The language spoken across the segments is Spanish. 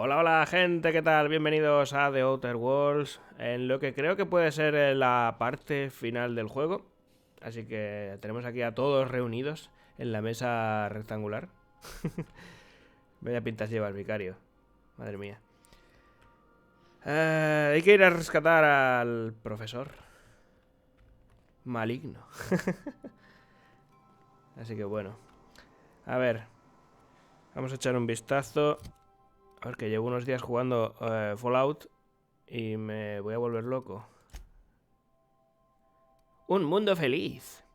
Hola, hola gente, ¿qué tal? Bienvenidos a The Outer Worlds, en lo que creo que puede ser la parte final del juego. Así que tenemos aquí a todos reunidos en la mesa rectangular. Vaya pintas lleva el vicario, madre mía. Hay que ir a rescatar al profesor maligno. Así que bueno, a ver, vamos a echar un vistazo. A ver, que llevo unos días jugando Fallout y me voy a volver loco. Un mundo feliz.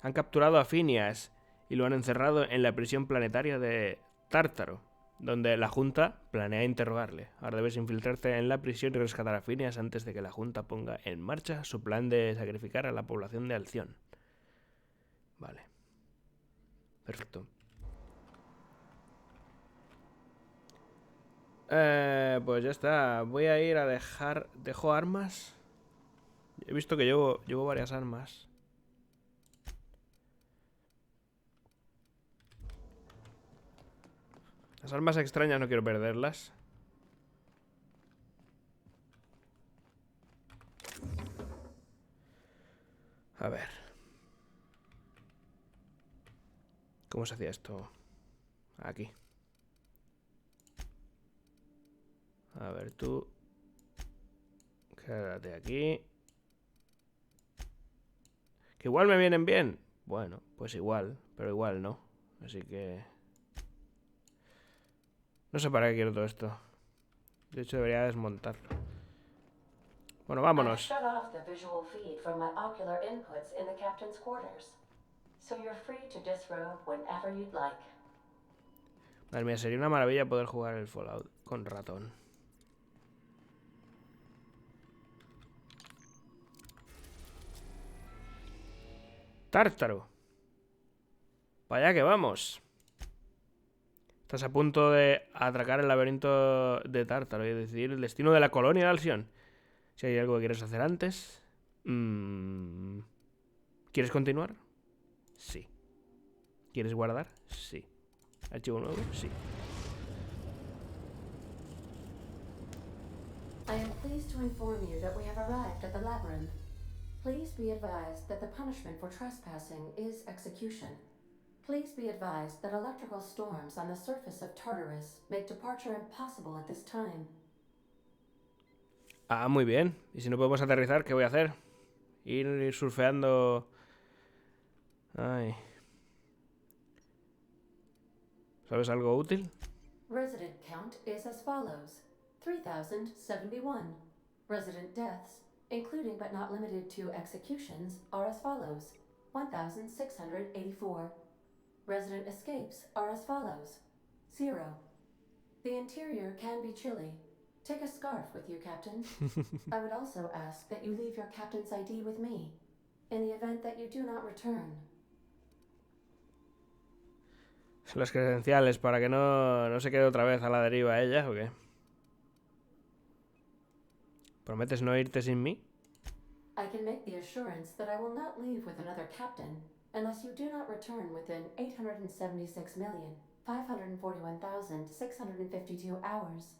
Han capturado a Phineas y lo han encerrado en la prisión planetaria de Tártaro, donde la Junta planea interrogarle. Ahora debes infiltrarte en la prisión y rescatar a Phineas antes de que la Junta ponga en marcha su plan de sacrificar a la población de Halcyon. Vale. Perfecto. Pues ya está. Voy a ir a dejar... ¿Dejo armas? He visto que llevo varias armas. Las armas extrañas no quiero perderlas. A ver. ¿Cómo se hacía esto? Aquí. A ver, tú. Quédate aquí. Que igual me vienen bien. Bueno, pues igual, pero igual no. Así que... no sé para qué quiero todo esto. De hecho, debería desmontarlo. Bueno, vámonos. Madre mía, sería una maravilla poder jugar el Fallout con ratón. Tártaro. Para allá que vamos. Estás a punto de atracar el laberinto de Tártaro y decidir el destino de la colonia de Halcyon. Si hay algo que quieres hacer antes... ¿Quieres continuar? Sí. ¿Quieres guardar? Sí. ¿Archivo nuevo? Sí. I am pleased to inform you that we have arrived at the labyrinth. Please be advised that the punishment for trespassing is execution. Please be advised that electrical storms on the surface of Tartarus make departure impossible at this time. Ah, muy bien. Y si no podemos aterrizar, ¿qué voy a hacer? Ir surfeando... Ay. ¿Sabes algo útil? Resident count is as follows: 3,071. Resident deaths, including but not limited to executions, are as follows: 1,684. Resident escapes are as follows: 0. The interior can be chilly. Take a scarf with you, Captain. I would also ask that you leave your captain's ID with me, in the event that you do not return. Las credenciales, para que no se quede otra vez a la deriva ella, ¿o qué? ¿Prometes no irte sin mí? I can make the assurance that I will not leave with another captain unless you do not return within 876,541,652 hours.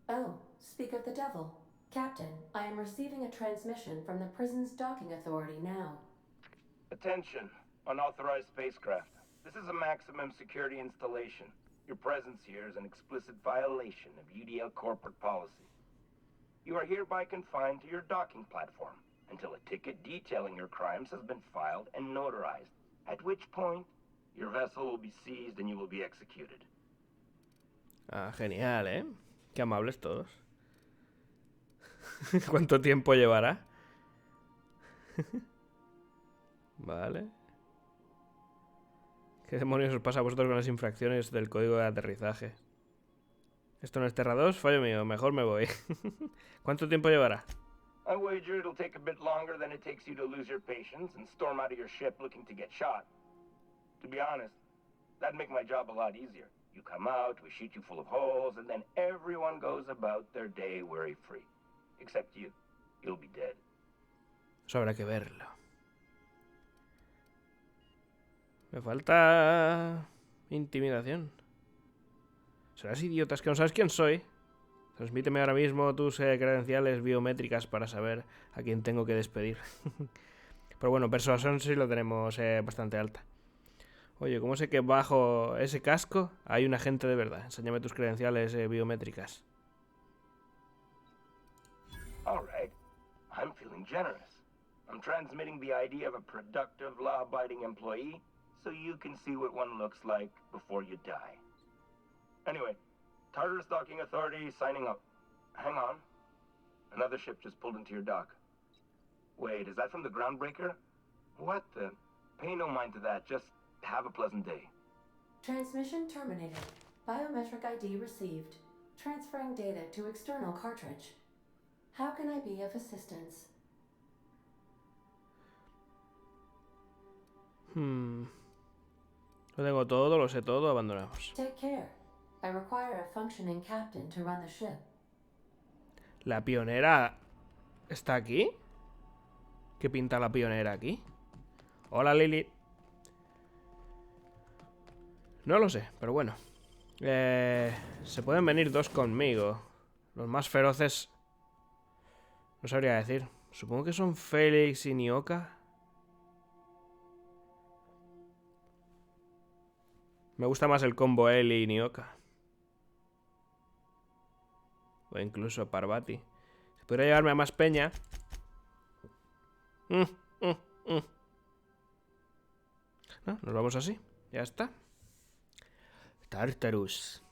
Oh, speak of the devil. Captain, I am receiving a transmission from the prison's docking authority now. Attention, unauthorized spacecraft. This is a maximum security installation. Your presence here is an explicit violation of UDL corporate policy. You are hereby confined to your docking platform until a ticket detailing your crimes has been filed and notarized, at which point your vessel will be seized and you will be executed. Ah, genial, ¿eh? Qué amables todos. ¿Cuánto tiempo llevará? Vale. ¿Qué demonios os pasa a vosotros con las infracciones del código de aterrizaje? Esto no es Terra 2, fallo mío, mejor me voy. ¿Cuánto tiempo llevará? I wager it'll take a bit longer than it takes you to lose your patience and storm out of your ship looking to get shot. To be honest, that'd make my job a lot easier. You come out, we shoot you full of holes, and then everyone goes about their day worry-free. Except you. You'll be dead. Eso habrá que verlo. Me falta... intimidación. ¿Serás idiotas que no sabes quién soy? Transmíteme ahora mismo tus credenciales biométricas para saber a quién tengo que despedir. Pero bueno, persuasión sí lo tenemos bastante alta. Oye, ¿cómo sé que bajo ese casco hay un agente de verdad? Enséñame tus credenciales biométricas. All right. I'm feeling generous. I'm transmitting the ID of a productive, law-abiding employee so you can see what one looks like before you die. Anyway, Tartarus Docking Authority signing up. Hang on. Another ship just pulled into your dock. Wait, is that from the groundbreaker? What the? Pay no mind to that. Just have a pleasant day. Transmission terminated. Biometric ID received. Transferring data to external cartridge. How can I be of assistance? Lo tengo todo, lo sé todo, abandonamos. Take care. I require a functioning captain to run the ship. ¿La pionera está aquí? ¿Qué pinta la pionera aquí? Hola, Lily. No lo sé, pero bueno. Se pueden venir dos conmigo. Los más feroces... No sabría decir. Supongo que son Félix y Nioka. Me gusta más el combo Eli y Nioka. O incluso Parvati. Si pudiera llevarme a más peña... No, nos vamos así. Ya está. Tartarus.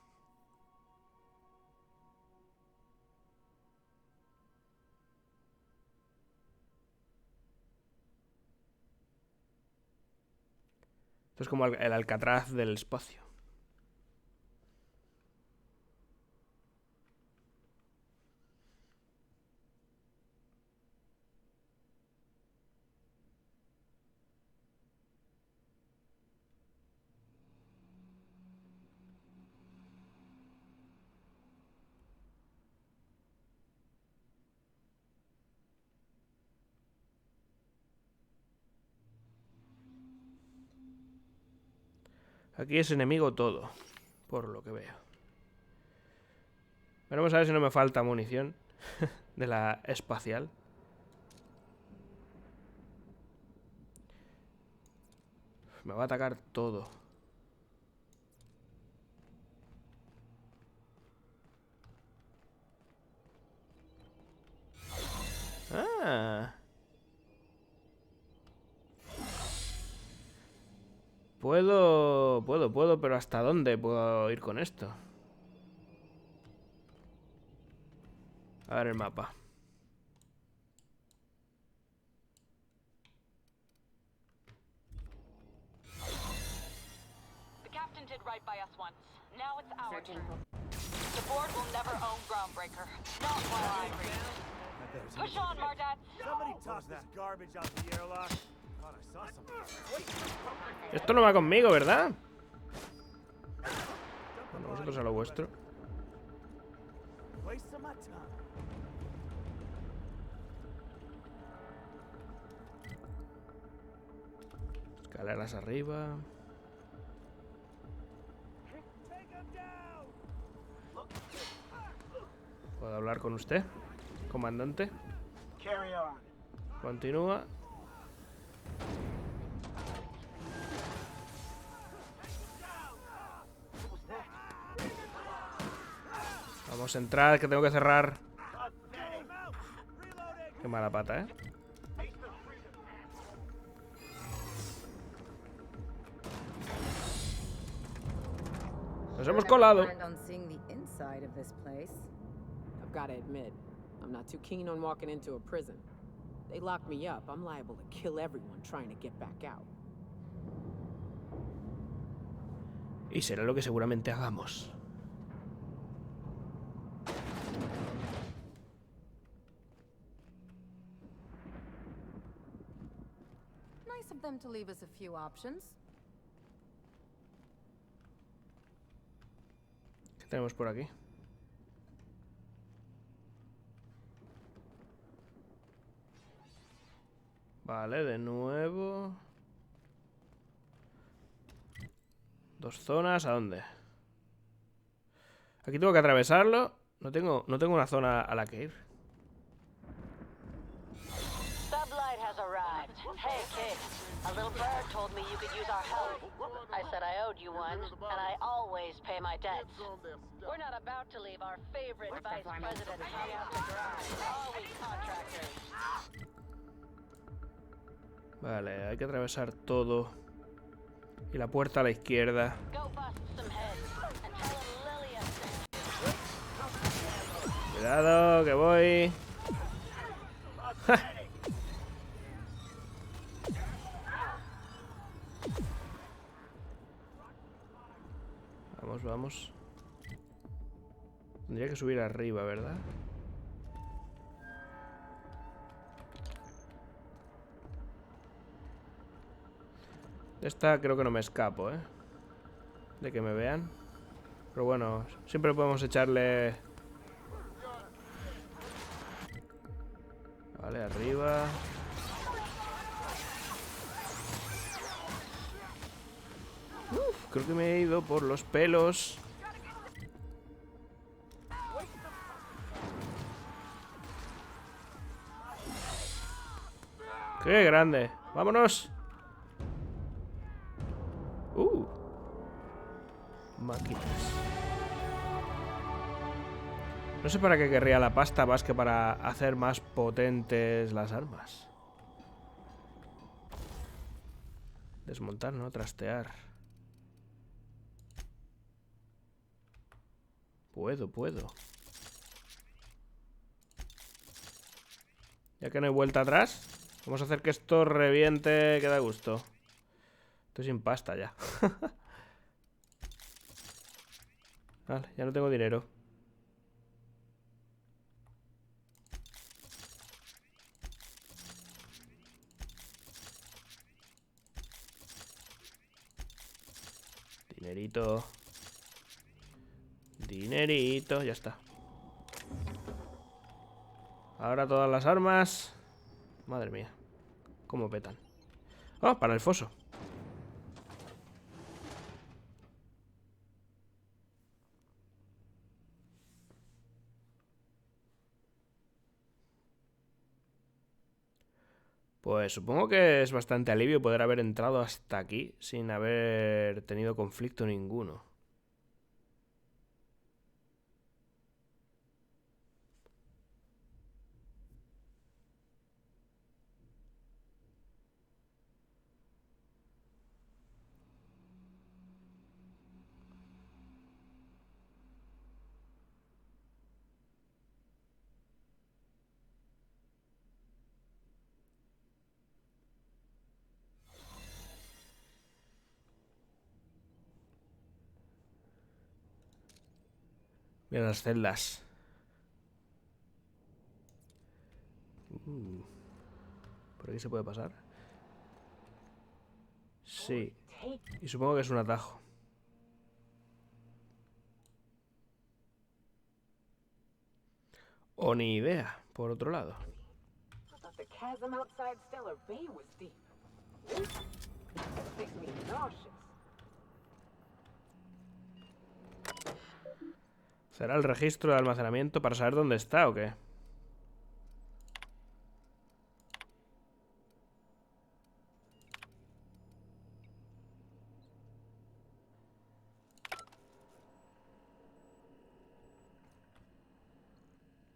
Esto es como el Alcatraz del espacio. Aquí es enemigo todo, por lo que veo. Veremos a ver si no me falta munición de la espacial. Me va a atacar todo. Ah. Puedo, pero ¿hasta dónde puedo ir con esto? A ver el mapa. The captain did right by us once. Now it's our turn. The board will never own Groundbreaker. Not while I reign. Push on, Mardat. Somebody toss this garbage out the airlock. Thought I saw something. Esto no va conmigo, ¿verdad? Bueno, vosotros a lo vuestro. Waste of my time. Escaleras arriba. ¿Puedo hablar con usted, comandante? Carry on. Continúa. Vamos a entrar, que tengo que cerrar. Qué mala pata, ¿eh? Nos hemos colado. I've got to admit, I'm not too keen on walking into a prison. They lock me up, I'm liable to kill everyone trying to get back out. Y será lo que seguramente hagamos. Nice of them to leave us a few options. ¿Qué tenemos por aquí? Vale, de nuevo. Dos zonas, ¿a dónde? Aquí tengo que atravesarlo No tengo una zona a la que ir. Sublight has arrived. Hey, kid. A little bird told me you could use our help. I said I owed you one, and I always pay my debts. We're not about to leave our favorite vice president hung out to dry. Are we, contractors? Vale, hay que atravesar todo. Y la puerta a la izquierda. Go bust some heads and tell 'em Lilia sent you. Cuidado, que voy. Vamos, vamos. Tendría que subir arriba, ¿verdad? De esta creo que no me escapo, ¿eh? De que me vean. Pero bueno, siempre podemos echarle... Vale, arriba. Uf, creo que me he ido por los pelos. ¡Qué grande! ¡Vámonos! Máquinas. No sé para qué querría la pasta más que para hacer más potentes las armas. Desmontar, ¿no? Trastear. Puedo. Ya que no hay vuelta atrás, vamos a hacer que esto reviente, que da gusto. Estoy sin pasta ya. Vale, ya no tengo dinero. Dinerito. Dinerito, ya está. Ahora todas las armas. Madre mía, cómo petan. Oh, para el foso. Pues supongo que es bastante alivio poder haber entrado hasta aquí sin haber tenido conflicto ninguno. Mira las celdas. ¿Por aquí se puede pasar? Sí. Y supongo que es un atajo. O ni idea, por otro lado. ¿Será el registro de almacenamiento para saber dónde está o qué?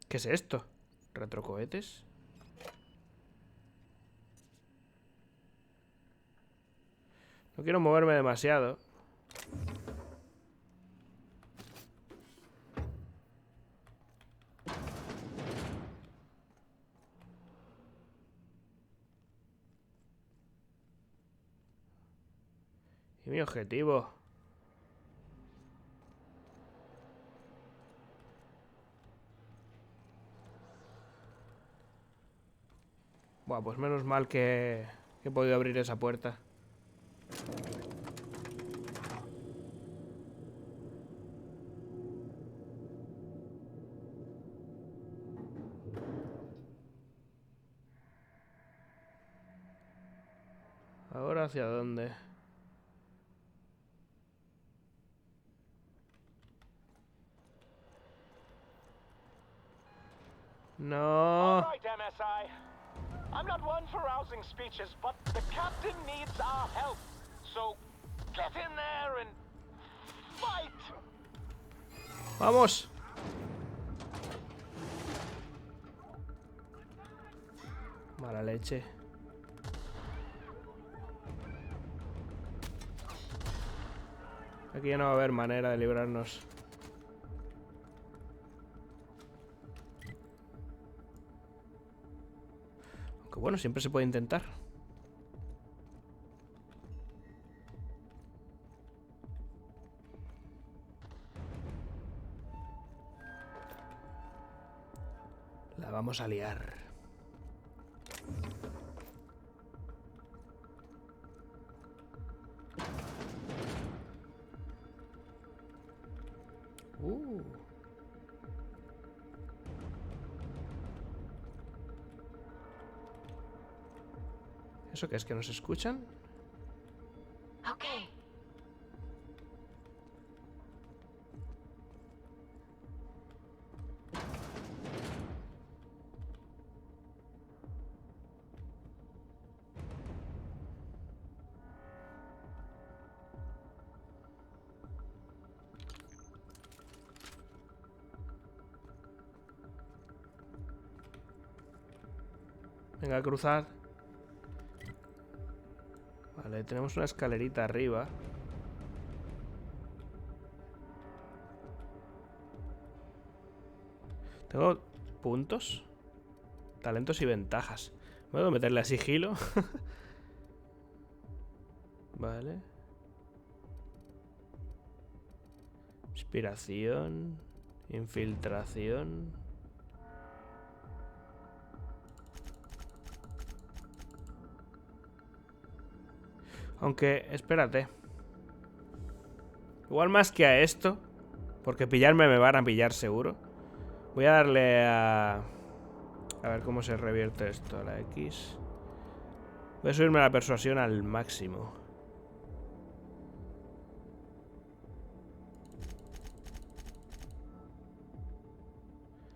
¿Qué es esto? ¿Retrocohetes? No quiero moverme demasiado. ¿Y mi objetivo? Buah, pues menos mal que he podido abrir esa puerta. ¿Ahora hacia dónde? No. All right, MSI. I'm not one for rousing speeches, but the captain needs our help. So get in there and fight. Vamos. Mala leche. Aquí ya no va a haber manera de librarnos. Aunque bueno, siempre se puede intentar. La vamos a liar. ¿Eso qué es? ¿Que nos escuchan? Okay. Venga, cruzad. Vale, tenemos una escalerita arriba. Tengo puntos, talentos y ventajas. ¿Puedo meterle a sigilo? Vale. Inspiración. Infiltración. Aunque, espérate. Igual más que a esto, porque pillarme me van a pillar seguro. Voy a darle a... A ver cómo se revierte esto, a la X. Voy a subirme la persuasión al máximo.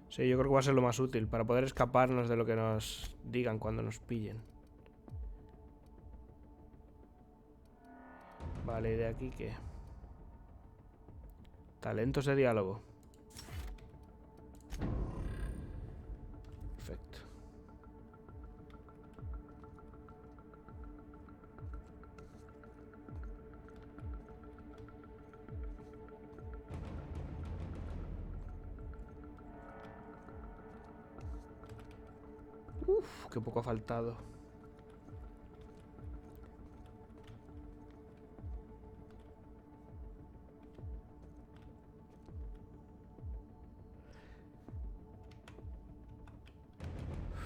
Sí, yo creo que va a ser lo más útil para poder escaparnos de lo que nos digan cuando nos pillen. Vale, ¿y de aquí qué? Talentos de diálogo. Perfecto. Uf, qué poco ha faltado.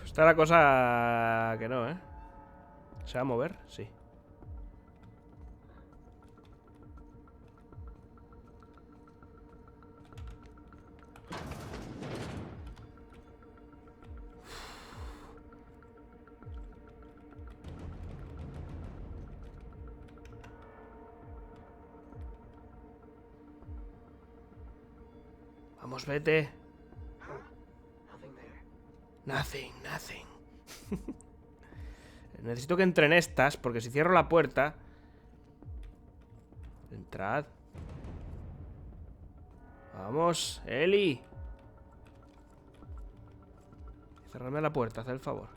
Está la cosa que no, ¿eh? ¿Se va a mover? Sí. Vamos, vete. Nothing. Necesito que entren estas, porque si cierro la puerta... Entrad. Vamos, Eli. Cerradme la puerta, haz el favor.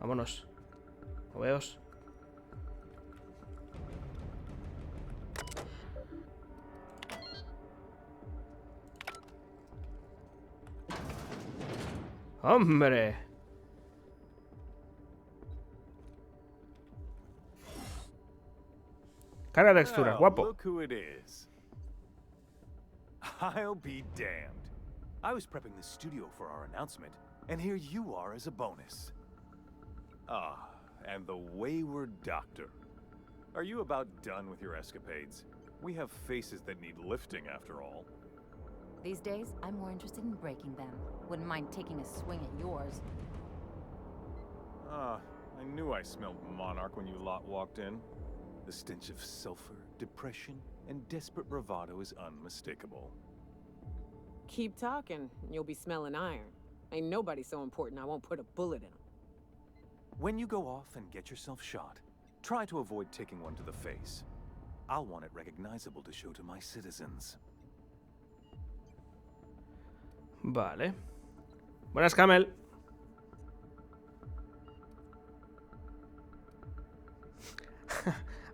Vámonos. Moveos. ¡Hombre! Carga de texturas, guapo. Look who it is. I'll be damned. I was prepping the studio for our announcement, and here you are as a bonus. Ah, and the wayward doctor. Are you about done with your escapades? We have faces that need lifting, after all. These days, I'm more interested in breaking them. Wouldn't mind taking a swing at yours. Ah, I knew I smelled Monarch when you lot walked in. The stench of sulfur, depression, and desperate bravado is unmistakable. Keep talking, and you'll be smelling iron. Ain't nobody so important I won't put a bullet in him. When you go off and get yourself shot, try to avoid taking one to the face. I'll want it recognizable to show to my citizens. Vale. Buenas, Camel.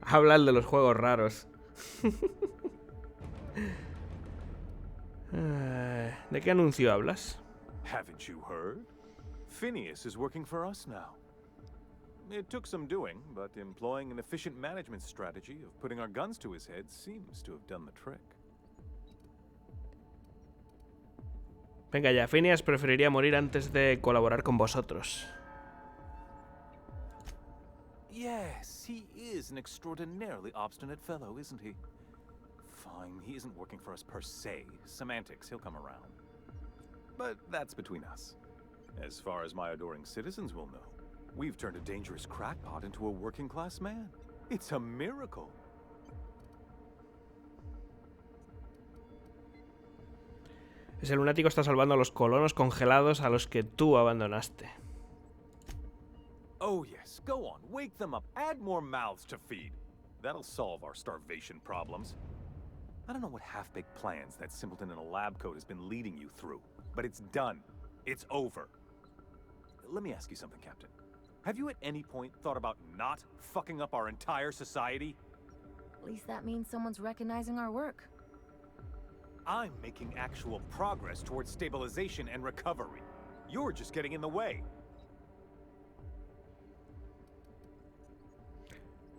Habla el de los juegos raros. ¿De qué anuncio hablas? Haven't you heard? Phineas is working for us now. It took some doing, but employing an efficient management strategy of putting our guns to his head seems to have done the trick. Venga ya, Phineas preferiría morir antes de colaborar con vosotros. Yes, he is an extraordinarily obstinate fellow, isn't he? Fine, he isn't working for us per se. Semantics, he'll come around. But that's between us. As far as my adoring citizens will know, we've turned a dangerous crackpot into a working-class man. It's a miracle. Ese lunático está salvando a los colonos congelados a los que tú abandonaste. Oh yes, go on, wake them up, add more mouths to feed. That'll solve our starvation problems. I don't know what half-baked plans that simpleton in a lab coat has been leading you through, but it's done. It's over. Let me ask you something, Captain. Have you at any point thought about not fucking up our entire society? At least that means someone's recognizing our work. I'm making actual progress towards stabilization and recovery. You're just getting in the way.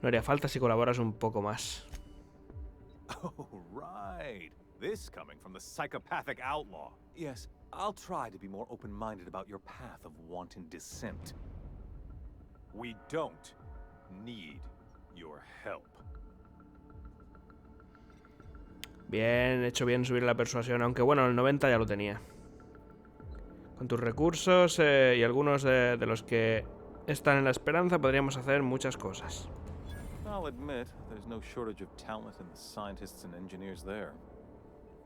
No haría falta si colaboras un poco más. Oh, right. This coming from the psychopathic outlaw. Yes, I'll try to be more open-minded about your path of wanton dissent. We don't need your help. Bien, hecho bien subir la persuasión, aunque bueno, el 90 ya lo tenía. Con tus recursos y algunos de los que están en la esperanza podríamos hacer muchas cosas. I'll admit, there's no shortage of talent in the scientists and engineers there.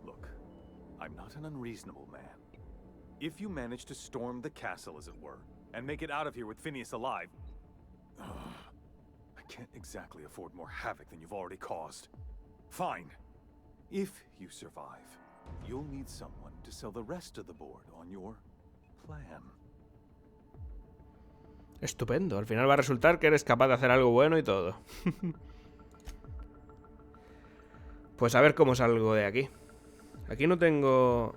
Look, I'm not an unreasonable man. If you manage to storm the castle, as it were, and make it out of here with Phineas alive, I can't exactly afford more havoc than you've already caused. Fine. If you survive, you'll need someone to sell the rest of the board on your plan. Estupendo, al final va a resultar que eres capaz de hacer algo bueno y todo. Pues a ver cómo salgo de aquí. Aquí no tengo...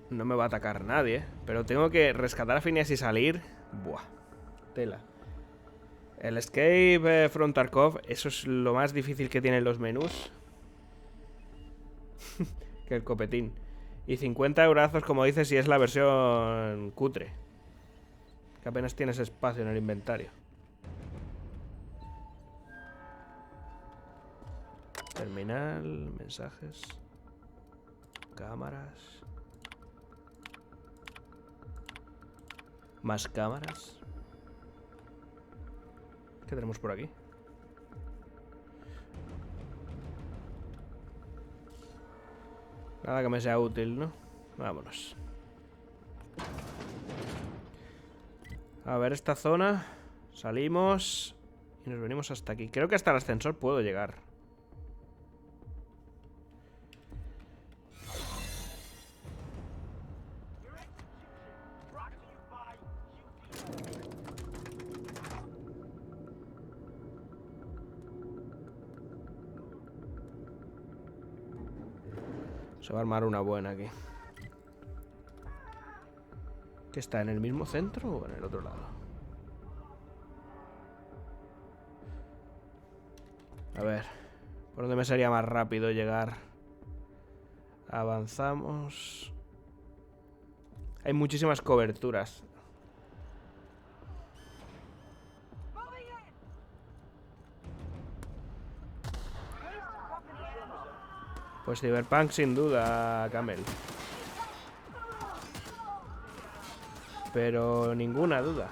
No me va a atacar nadie, pero tengo que rescatar a Phineas y salir. Buah, tela. El escape from Tarkov, eso es lo más difícil que tienen los menús. Que el copetín. Y 50 eurazos, como dices, si es la versión cutre. Que apenas tienes espacio en el inventario. Terminal, mensajes, cámaras. Más cámaras. ¿Qué tenemos por aquí? Nada que me sea útil, ¿no? Vámonos. A ver esta zona. Salimos y nos venimos hasta aquí. Creo que hasta el ascensor puedo llegar. Se va a armar una buena aquí. ¿Que está en el mismo centro o en el otro lado? A ver, ¿por dónde me sería más rápido llegar? Avanzamos. Hay muchísimas coberturas. Pues Cyberpunk sin duda, Camel. Pero ninguna duda.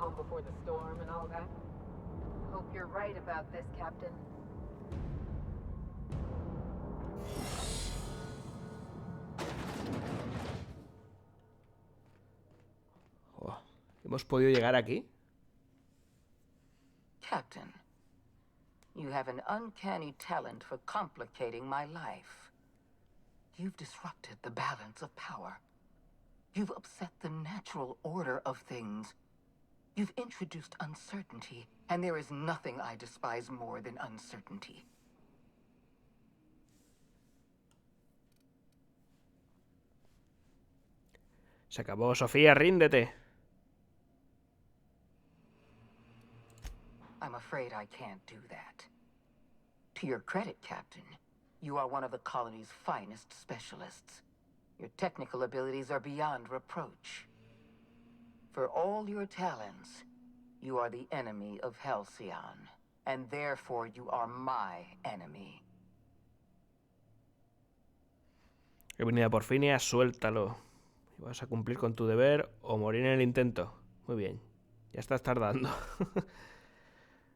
calm before the storm and all that. Hope you're right about this, Captain. Oh, ¿hemos podido llegar aquí? Captain, you have an uncanny talent for complicating my life. You've disrupted the balance of power. You've upset the natural order of things. You've introduced uncertainty, and there is nothing I despise more than uncertainty. Se acabó, Sofía, ríndete. I'm afraid I can't do that. To your credit, Captain, you are one of the colony's finest specialists. Your technical abilities are beyond reproach. For all your talents, you are the enemy of Halcyon, and therefore you are my enemy. He venido a por Phineas, suéltalo. Y vas a cumplir con tu deber o morir en el intento. Muy bien, ya estás tardando.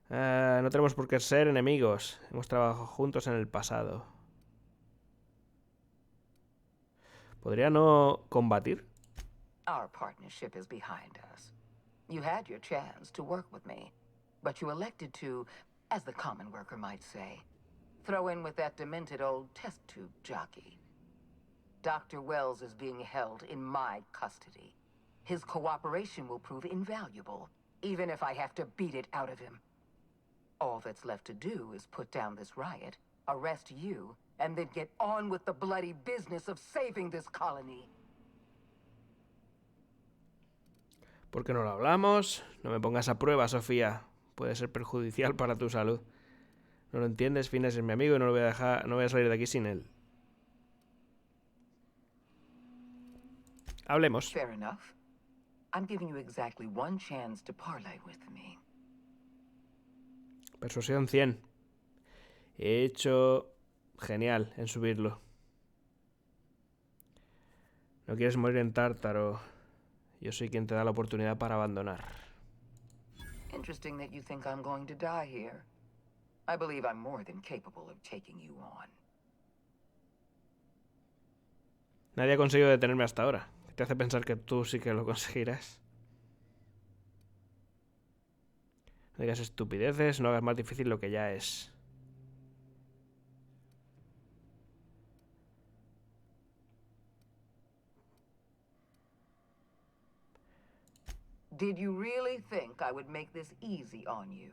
No tenemos por qué ser enemigos. Hemos trabajado juntos en el pasado. ¿Podría no combatir? Our partnership is behind us. You had your chance to work with me, but you elected to, as the common worker might say, throw in with that demented old test tube jockey. Dr. Wells is being held in my custody. His cooperation will prove invaluable, even if I have to beat it out of him. All that's left to do is put down this riot, arrest you, and then get on with the bloody business of saving this colony. ¿Por qué no lo hablamos? No me pongas a prueba, Sofía. Puede ser perjudicial para tu salud. ¿No lo entiendes? Phineas es mi amigo y no lo voy a dejar, no voy a salir de aquí sin él. Hablemos. Fair enough. I'm giving you exactly one chance to parley with me. Persuasión 100. He hecho genial en subirlo. No quieres morir en Tártaro. Yo soy quien te da la oportunidad para abandonar. Interesting that you think I'm going to die here. I believe I'm more than capable of taking you on. Nadie ha conseguido detenerme hasta ahora. ¿Qué te hace pensar que tú sí que lo conseguirás? No digas estupideces, no hagas más difícil lo que ya es. Did you really think I would make this easy on you?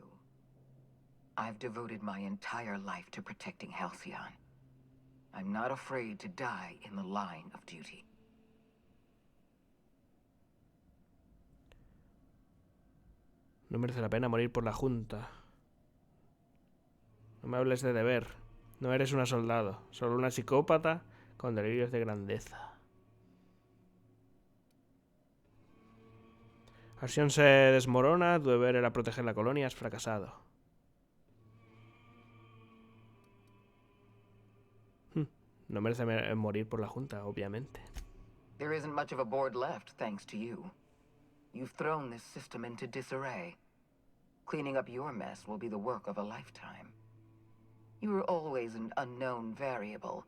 I've devoted my entire life to protecting Halcyon. I'm not afraid to die in the line of duty. No merece la pena morir por la Junta. No me hables de deber. No eres una soldado, solo una psicópata con delirios de grandeza. Halcyon se desmorona, tu deber era proteger la colonia, has fracasado. No merece morir por la Junta, obviamente. There isn't much of a board left, thanks to you. You've thrown this system into disarray. Cleaning up your mess will be the work of a lifetime. You were always an unknown variable.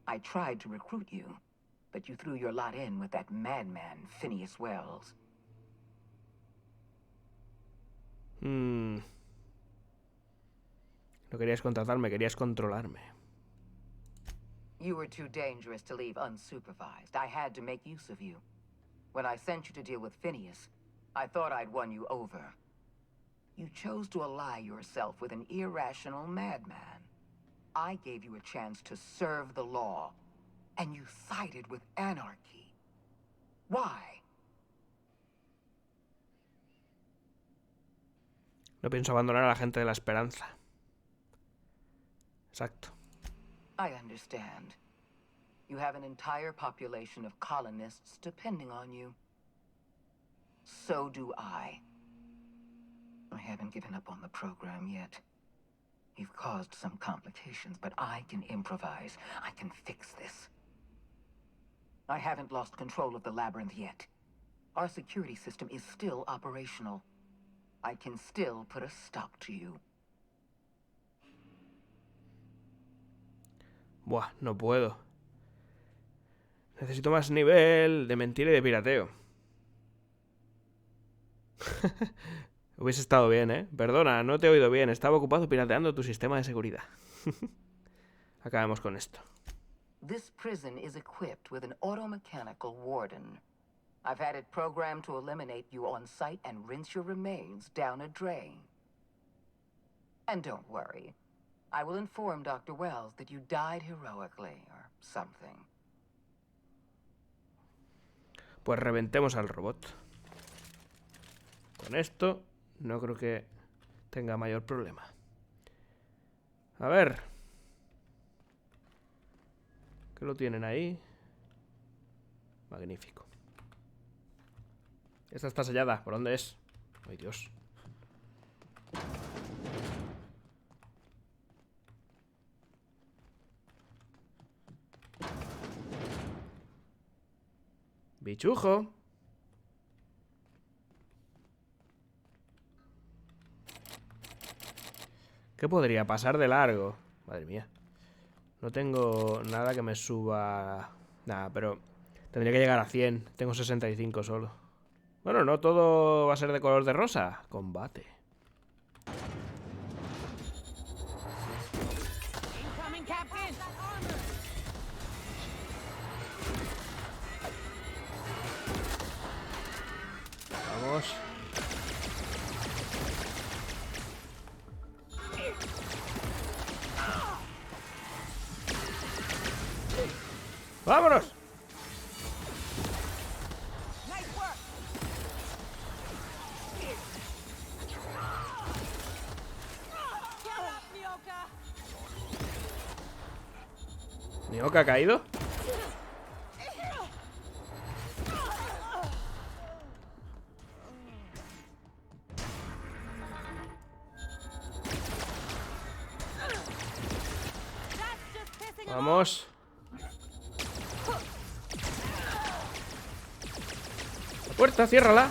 I tried to recruit you, but you threw your lot in with that madman, Phineas Wells. No querías contratarme, querías controlarme. You were too dangerous to leave unsupervised. I had to make use of you. When I sent you to deal with Phineas, I thought I'd won you over. You chose to ally yourself with an irrational madman. I gave you a chance to serve the law, and you sided with anarchy. Why? No pienso abandonar a la gente de la esperanza. Exacto. I understand. You have an entire population of colonists depending on you. So do I. I haven't given up on the program yet. You've caused some complications, but I can improvise. I can fix this. I haven't lost control of the labyrinth yet. Our security system is still operational. I can still put a stop to you. Buah, no puedo. Necesito más nivel de mentira y de pirateo. Hubiese estado bien, ¿eh? Perdona, no te he oído bien. Estaba ocupado pirateando tu sistema de seguridad. Acabemos con esto. This prison is equipped with an automechanical warden. I've had it programmed to eliminate you on sight and rinse your remains down a drain. And don't worry. I will inform Dr. Wells that you died heroically or something. Pues reventemos al robot. Con esto no creo que tenga mayor problema. A ver. ¿Qué lo tienen ahí? Magnífico. Esta está sellada. ¿Por dónde es? Ay, Dios. Bichujo. ¿Qué podría pasar de largo? Madre mía. No tengo nada que me suba... Nada, pero tendría que llegar a 100. Tengo 65 solo. Bueno, no todo va a ser de color de rosa. Combate. Vamos. ¡Vámonos! ¿Nioka ha caído? Vamos. La puerta, ciérrala.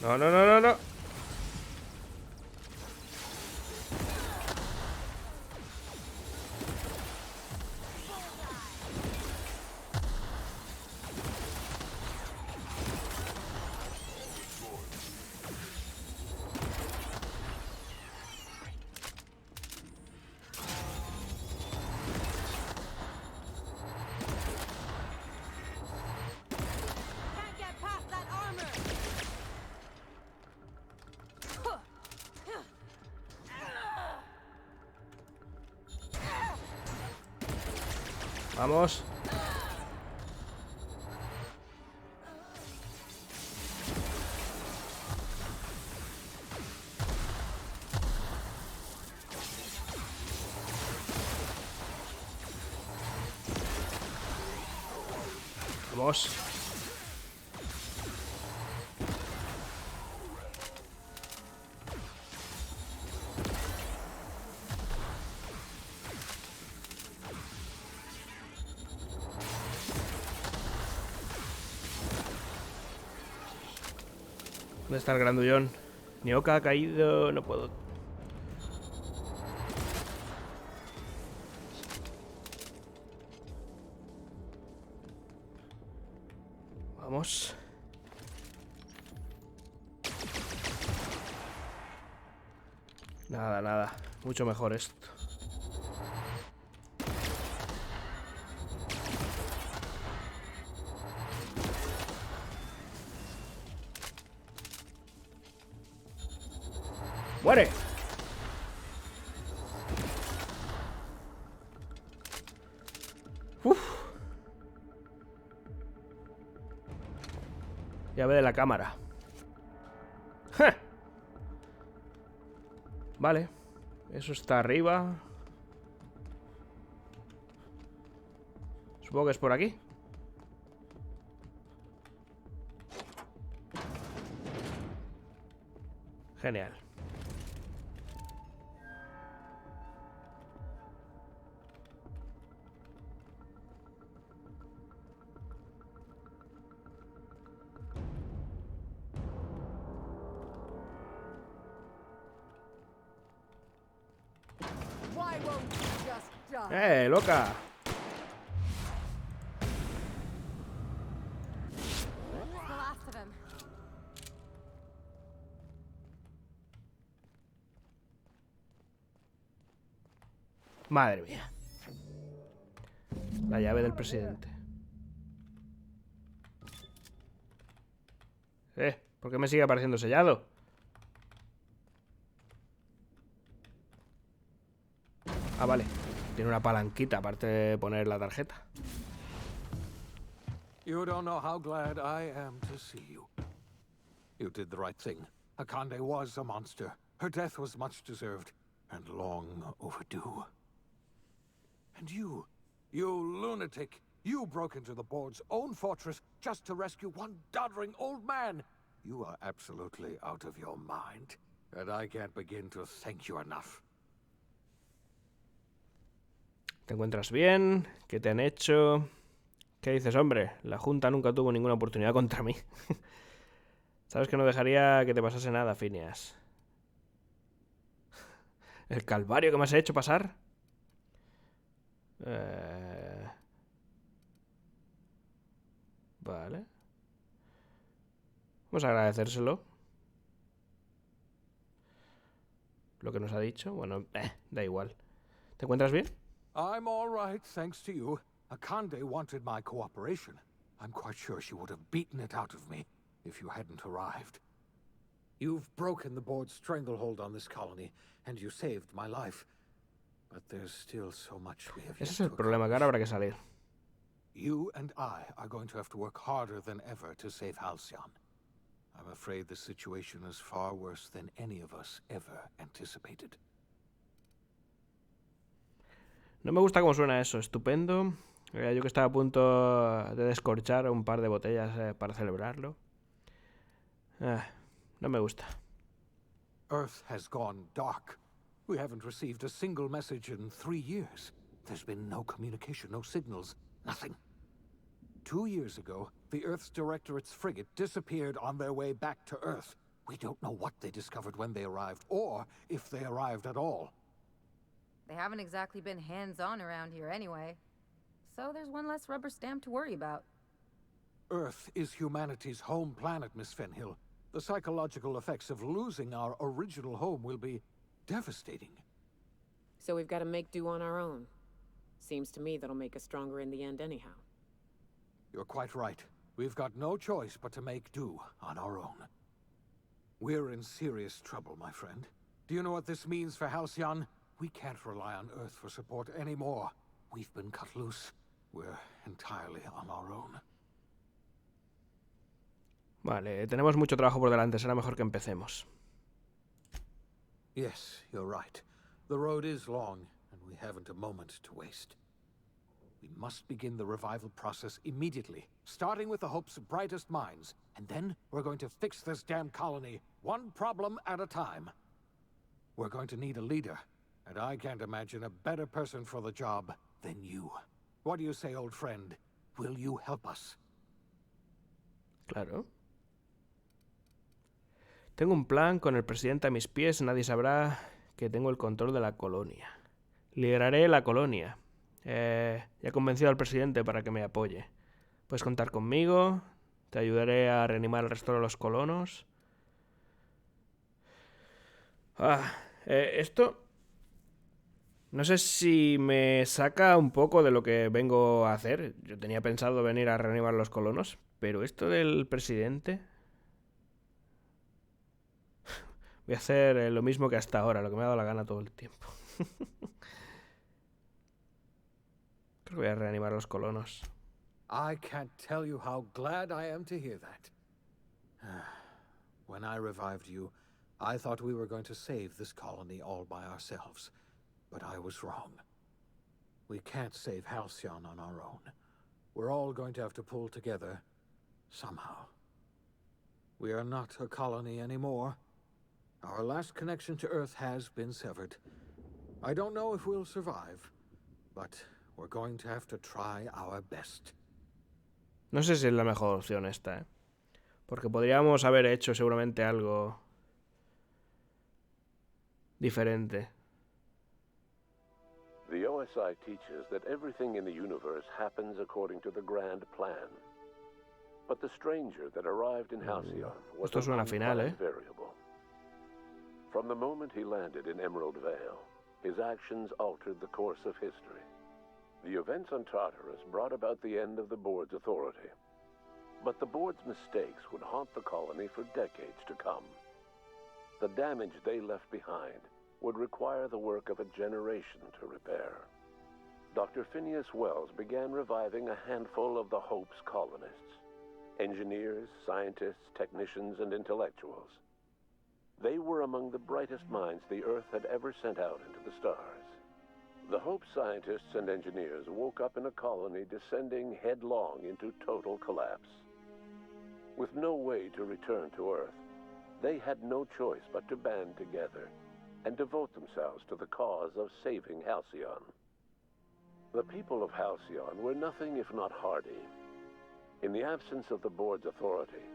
No, no, no, no, no. Vamos. Vamos. ¿Dónde está el grandullón? Nioka ha caído... No puedo... Vamos. Nada, nada. Mucho mejor esto. ¡Muere! Uf. Llave de la cámara. ¡Ja! Vale. Eso está arriba. Supongo que es por aquí. Genial. Loca! Madre mía. La llave del presidente. ¿Por qué me sigue apareciendo sellado? Ah, vale. Tiene una palanquita aparte de poner la tarjeta. You don't know how glad I am to see you. You did the right thing. Akande was a monster. Her death was much deserved and long overdue. And you lunatic, you broke into the board's own fortress just to rescue one doddering old man. You are absolutely out of your mind, and I can't begin to thank you enough. ¿Te encuentras bien? ¿Qué te han hecho? ¿Qué dices, hombre? La Junta nunca tuvo ninguna oportunidad contra mí. Sabes que no dejaría que te pasase nada, Phineas. ¿El calvario que me has hecho pasar? Vale. Vamos a agradecérselo. Lo que nos ha dicho. Bueno, da igual. ¿Te encuentras bien? I'm all right, thanks to you. Akande wanted my cooperation. I'm quite sure she would have beaten it out of me if you hadn't arrived. You've broken the board's stranglehold on this colony, and you saved my life. But there's still so much we have yet to accomplish. Ese es el problema, que ahora habrá que salir. You and I are going to have to work harder than ever to save Halcyon. I'm afraid the situation is far worse than any of us ever anticipated. No me gusta cómo suena eso. Estupendo. Yo que estaba a punto de descorchar un par de botellas para celebrarlo. No me gusta. Earth has gone dark. We haven't received a single message in 3 years. There's been no communication, no signals, nothing. 2 years ago, the Earth's Directorate's frigate disappeared on their way back to Earth. We don't know what they discovered when they arrived, or if they arrived at all. They haven't exactly been hands-on around here anyway. So there's one less rubber stamp to worry about. Earth is humanity's home planet, Miss Fenhill. The psychological effects of losing our original home will be devastating. So we've got to make do on our own. Seems to me that'll make us stronger in the end anyhow. You're quite right. We've got no choice but to make do on our own. We're in serious trouble, my friend. Do you know what this means for Halcyon? We can't rely on Earth for support anymore. We've been cut loose. We're entirely on our own. Vale, tenemos mucho trabajo por delante. Será mejor que empecemos. Yes, you're right. The road is long, and we haven't a moment to waste. We must begin the revival process immediately, starting with the hope's brightest minds, and then we're going to fix this damn colony, one problem at a time. We're going to need a leader, and I can't imagine a better person for the job than you. What do you say, old friend? Will you help us? Claro. Tengo un plan con el presidente a mis pies. Nadie sabrá que tengo el control de la colonia. Lideraré la colonia. Ya he convencido al presidente para que me apoye. Puedes contar conmigo. Te ayudaré a reanimar al resto de los colonos. Esto... No sé si me saca un poco de lo que vengo a hacer. Yo tenía pensado venir a reanimar a los colonos. Pero esto del presidente... Voy a hacer lo mismo que hasta ahora, lo que me ha dado la gana todo el tiempo. Creo que voy a reanimar a los colonos. I can't tell you how glad I am to hear that. When I revived you, I thought we were going to save this colony all by ourselves. But I was wrong. We can't save Halcyon on our own. We're all going to have to pull together, somehow. We are not a colony anymore. Our last connection to Earth has been severed. I don't know if we'll survive, but we're going to have to try our best. No sé si es la mejor opción esta, ¿eh? Porque podríamos haber hecho seguramente algo diferente. OSI teaches that everything in the universe happens according to the grand plan. But the stranger that arrived in Halcyon was Esto suena an final, unplanned variable. From the moment he landed in Emerald Vale, his actions altered the course of history. The events on Tartarus brought about the end of the board's authority. But the board's mistakes would haunt the colony for decades to come. The damage they left behind would require the work of a generation to repair. Dr. Phineas Wells began reviving a handful of the Hope's colonists. Engineers, scientists, technicians, and intellectuals. They were among the brightest minds the Earth had ever sent out into the stars. The Hope scientists and engineers woke up in a colony descending headlong into total collapse. With no way to return to Earth, they had no choice but to band together and devote themselves to the cause of saving Halcyon. The people of Halcyon were nothing if not hardy. In the absence of the board's authority,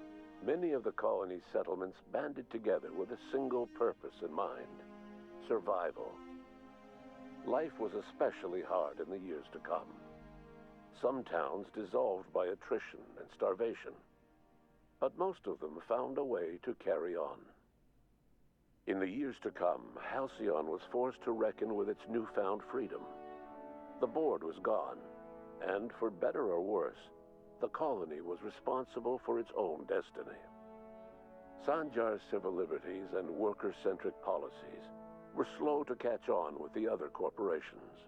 many of the colony's settlements banded together with a single purpose in mind: survival. Life was especially hard in the years to come. Some towns dissolved by attrition and starvation, but most of them found a way to carry on. In the years to come, Halcyon was forced to reckon with its newfound freedom. The board was gone, and for better or worse, the colony was responsible for its own destiny. Sanjar's civil liberties and worker-centric policies were slow to catch on with the other corporations.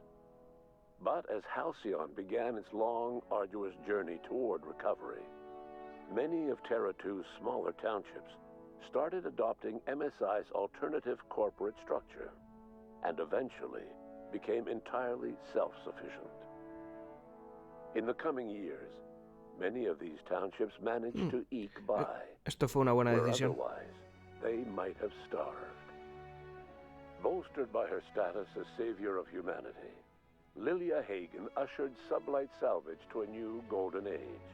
But as Halcyon began its long, arduous journey toward recovery, many of Terra 2's smaller townships started adopting MSI's alternative corporate structure, and eventually became entirely self-sufficient. In the coming years, many of these townships managed to eke by. Esto fue una buena where decisión. otherwise, they might have starved. Bolstered by her status as savior of humanity, Lilia Hagen ushered sublight salvage to a new golden age.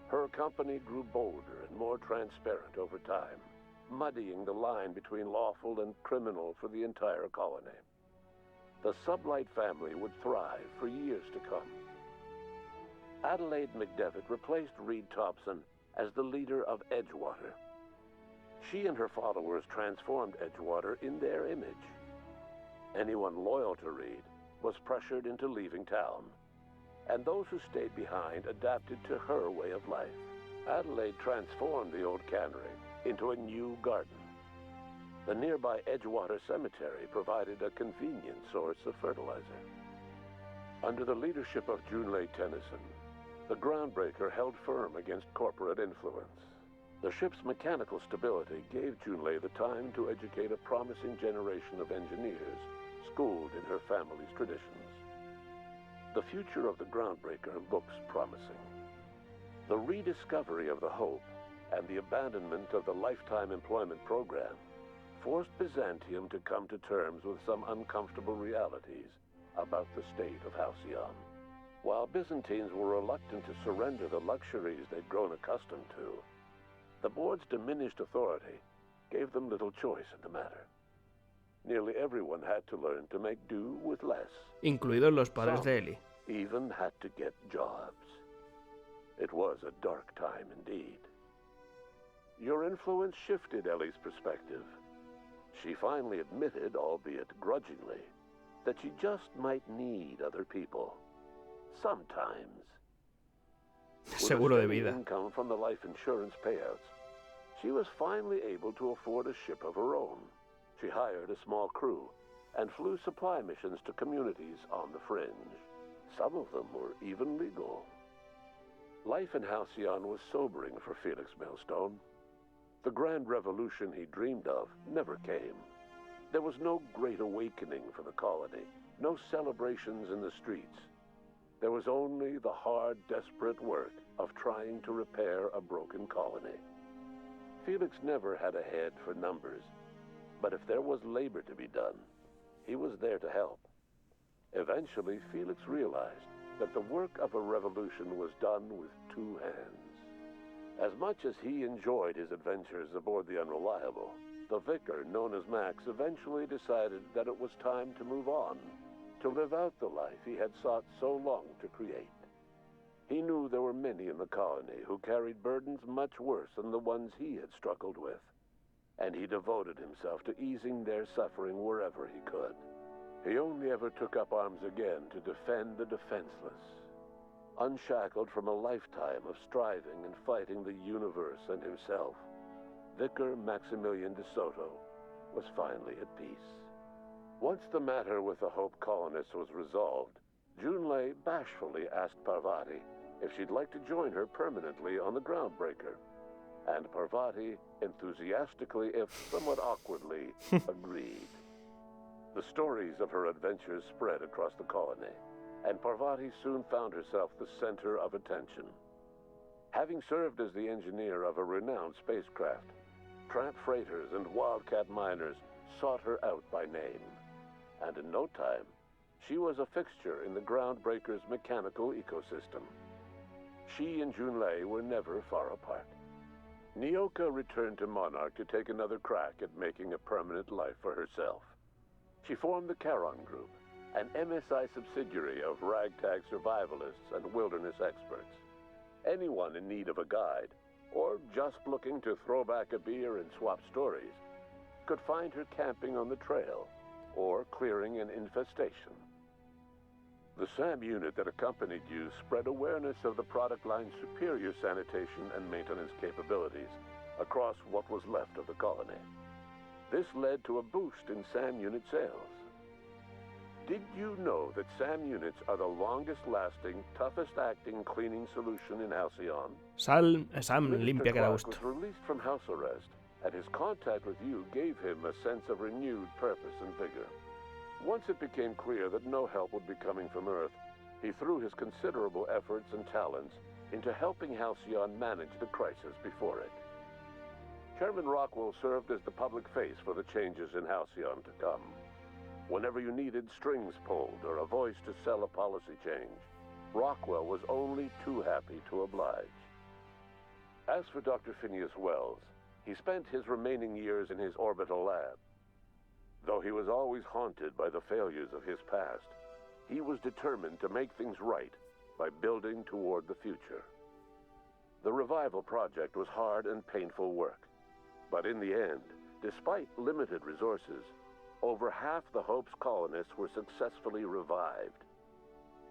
Her company grew bolder and more transparent over time, muddying the line between lawful and criminal for the entire colony. The sublight family would thrive for years to come. Adelaide McDevitt replaced Reed Thompson as the leader of Edgewater. She and her followers transformed Edgewater in their image. Anyone loyal to Reed was pressured into leaving town, and those who stayed behind adapted to her way of life. Adelaide transformed the old cannery into a new garden. The nearby Edgewater Cemetery provided a convenient source of fertilizer. Under the leadership of Junlei Tennyson, the groundbreaker held firm against corporate influence. The ship's mechanical stability gave Junlei the time to educate a promising generation of engineers schooled in her family's traditions. The future of the groundbreaker looks promising. The rediscovery of the Hope and the abandonment of the lifetime employment program forced Byzantium to come to terms with some uncomfortable realities about the state of Halcyon. While Byzantines were reluctant to surrender the luxuries they'd grown accustomed to, the board's diminished authority gave them little choice in the matter. Nearly everyone had to learn to make do with less. Incluidos los padres Some de Ellie. even had to get jobs. It was a dark time indeed. Your influence shifted Ellie's perspective. She finally admitted, albeit grudgingly, that she just might need other people. Sometimes. Seguro de With a steady vida. income from the life insurance payouts, she was finally able to afford a ship of her own. She hired a small crew and flew supply missions to communities on the fringe. Some of them were even legal. Life in Halcyon was sobering for Felix Millstone. The grand revolution he dreamed of never came. There was no great awakening for the colony, no celebrations in the streets. There was only the hard, desperate work of trying to repair a broken colony. Felix never had a head for numbers, but if there was labor to be done, he was there to help. Eventually, Felix realized that the work of a revolution was done with two hands. As much as he enjoyed his adventures aboard the Unreliable, the vicar, known as Max, eventually decided that it was time to move on, to live out the life he had sought so long to create. He knew there were many in the colony who carried burdens much worse than the ones he had struggled with, and he devoted himself to easing their suffering wherever he could. He only ever took up arms again to defend the defenseless. Unshackled from a lifetime of striving and fighting the universe and himself, Vicar Maximilian de Soto was finally at peace. Once the matter with the Hope colonists was resolved, Junlei bashfully asked Parvati if she'd like to join her permanently on the Groundbreaker, and Parvati enthusiastically, if somewhat awkwardly, agreed. The stories of her adventures spread across the colony, and Parvati soon found herself the center of attention. Having served as the engineer of a renowned spacecraft, tramp freighters and wildcat miners sought her out by name, and in no time, she was a fixture in the Groundbreaker's mechanical ecosystem. She and Junlei were never far apart. Nyoka returned to Monarch to take another crack at making a permanent life for herself. She formed the Charon Group, an MSI subsidiary of ragtag survivalists and wilderness experts. Anyone in need of a guide, or just looking to throw back a beer and swap stories, could find her camping on the trail, or clearing an infestation. The SAM unit that accompanied you spread awareness of the product line's superior sanitation and maintenance capabilities across what was left of the colony. This led to a boost in SAM unit sales. Did you know that SAM units are the longest-lasting, toughest-acting cleaning solution in Halcyon? Sam limpia que da gusto. Was released from house arrest, and his contact with you gave him a sense of renewed purpose and vigor. Once it became clear that no help would be coming from Earth, he threw his considerable efforts and talents into helping Halcyon manage the crisis before it. Chairman Rockwell served as the public face for the changes in Halcyon to come. Whenever you needed strings pulled or a voice to sell a policy change, Rockwell was only too happy to oblige. As for Dr. Phineas Wells, he spent his remaining years in his orbital lab. Though he was always haunted by the failures of his past, he was determined to make things right by building toward the future. The revival project was hard and painful work, but in the end, despite limited resources, over half the Hope's colonists were successfully revived.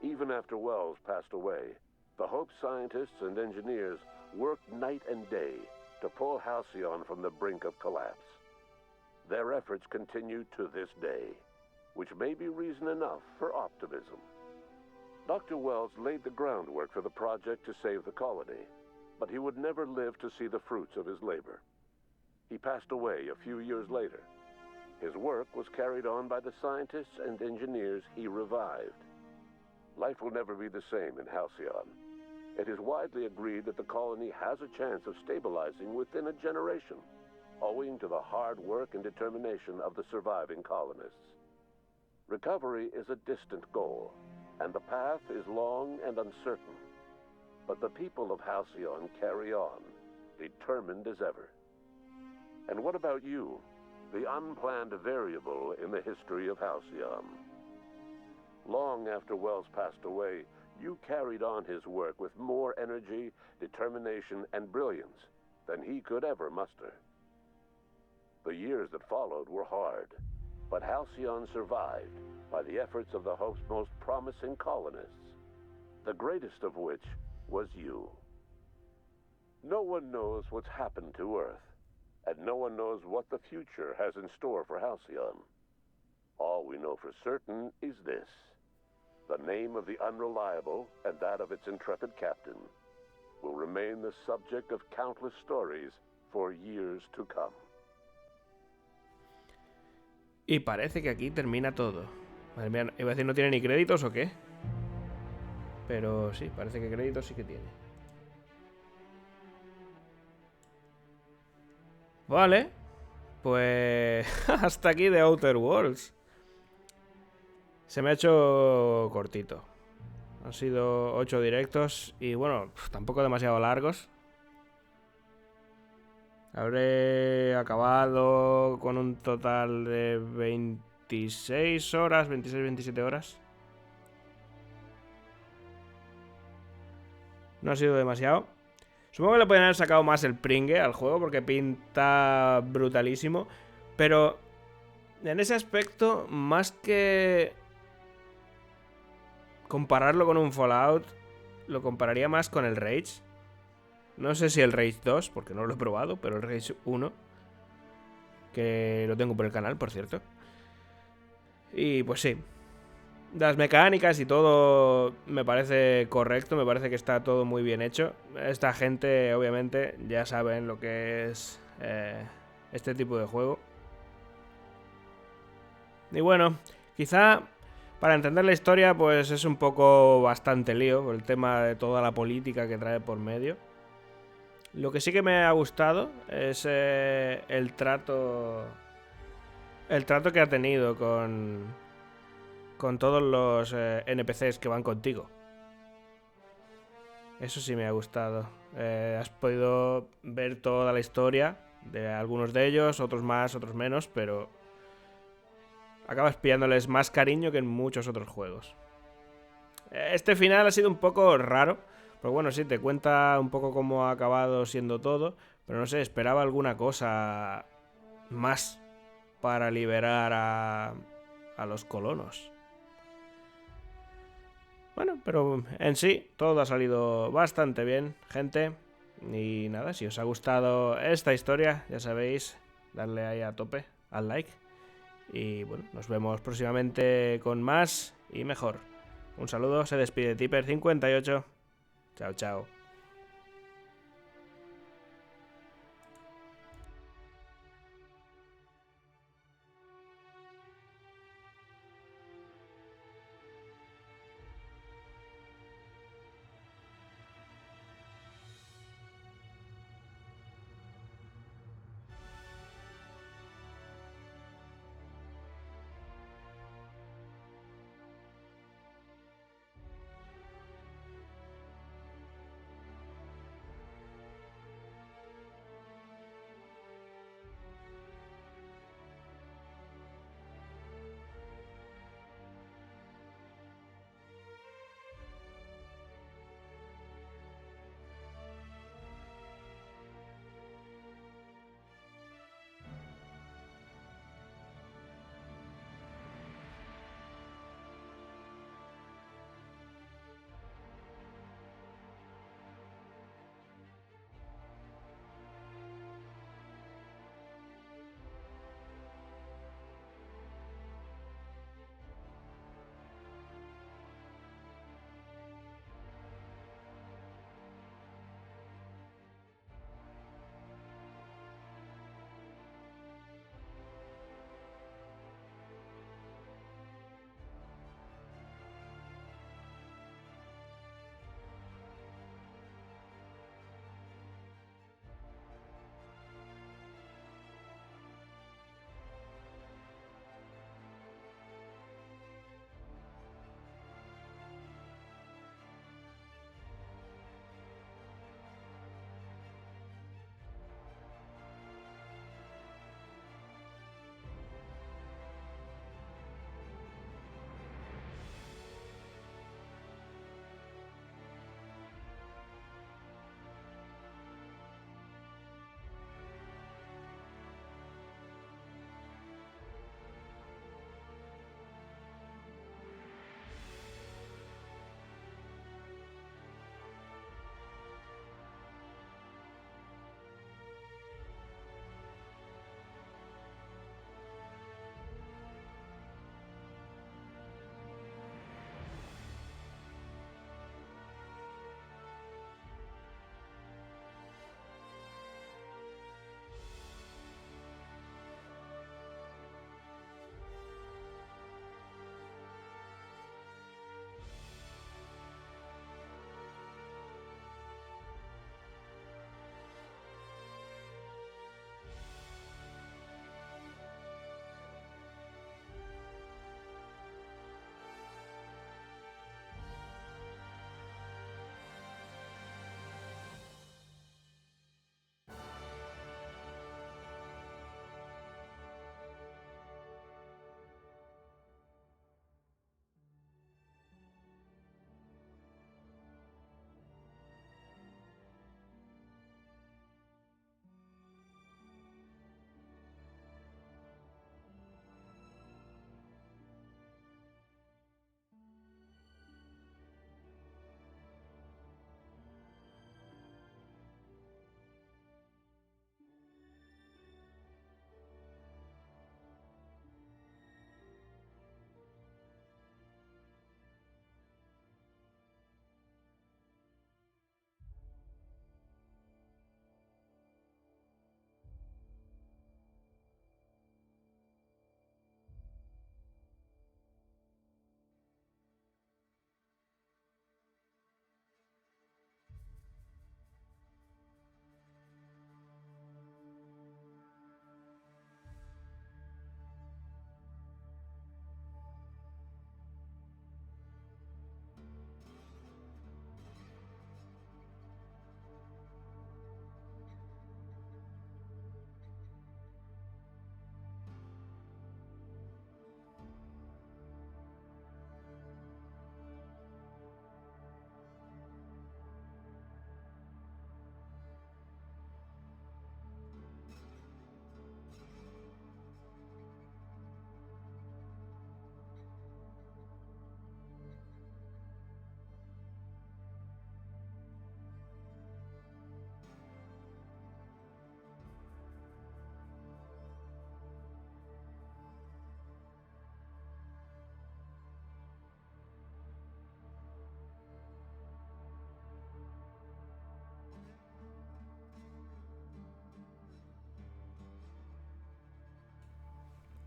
Even after Wells passed away, the Hope scientists and engineers worked night and day to pull Halcyon from the brink of collapse. Their efforts continue to this day, which may be reason enough for optimism. Dr. Wells laid the groundwork for the project to save the colony, but he would never live to see the fruits of his labor. He passed away a few years later. His work was carried on by the scientists and engineers he revived. Life will never be the same in Halcyon. It is widely agreed that the colony has a chance of stabilizing within a generation, owing to the hard work and determination of the surviving colonists. Recovery is a distant goal, and the path is long and uncertain. But the people of Halcyon carry on, determined as ever. And what about you, the unplanned variable in the history of Halcyon? Long after Wells passed away, you carried on his work with more energy, determination, and brilliance than he could ever muster. The years that followed were hard, but Halcyon survived by the efforts of the Hope's most promising colonists, the greatest of which was you. No one knows what's happened to Earth, and no one knows what the future has in store for Halcyon. All we know for certain is this: the name of the Unreliable and that of its intrepid captain will remain the subject of countless stories for years to come. Y parece que aquí termina todo. Madre mía, iba a decir, ¿no tiene ni créditos o qué? Pero sí, parece que créditos sí que tiene. Vale. Pues hasta aquí de Outer Worlds. Se me ha hecho cortito. Han sido 8 directos y bueno, tampoco demasiado largos. Habré acabado con un total de 26 horas, 26-27 horas. No ha sido demasiado. Supongo que le pueden haber sacado más el pringue al juego porque pinta brutalísimo. Pero en ese aspecto, más que compararlo con un Fallout, lo compararía más con el Rage. No sé si el Rage 2, porque no lo he probado, pero el Rage 1, que lo tengo por el canal, por cierto. Y pues sí, las mecánicas y todo me parece correcto, me parece que está todo muy bien hecho. Esta gente, obviamente, ya saben lo que es este tipo de juego. Y bueno, quizá para entender la historia, pues es un poco bastante lío, por el tema de toda la política que trae por medio. Lo que sí que me ha gustado es el trato que ha tenido con todos los NPCs que van contigo. Eso sí me ha gustado. Has podido ver toda la historia de algunos de ellos, otros más, otros menos, pero acabas pillándoles más cariño que en muchos otros juegos. Este final ha sido un poco raro, pero bueno, sí, te cuenta un poco cómo ha acabado siendo todo, pero no sé, esperaba alguna cosa más para liberar a los colonos. Bueno, pero en sí, todo ha salido bastante bien, gente. Y nada, si os ha gustado esta historia, ya sabéis, darle ahí a tope al like. Y bueno, nos vemos próximamente con más y mejor. Un saludo, se despide Tipper58. Chao, chao.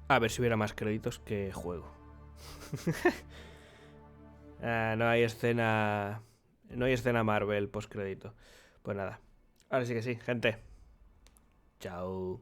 A ver si hubiera más créditos que juego. No hay escena... No hay escena Marvel postcrédito. Pues nada. Ahora sí que sí, gente. Chao.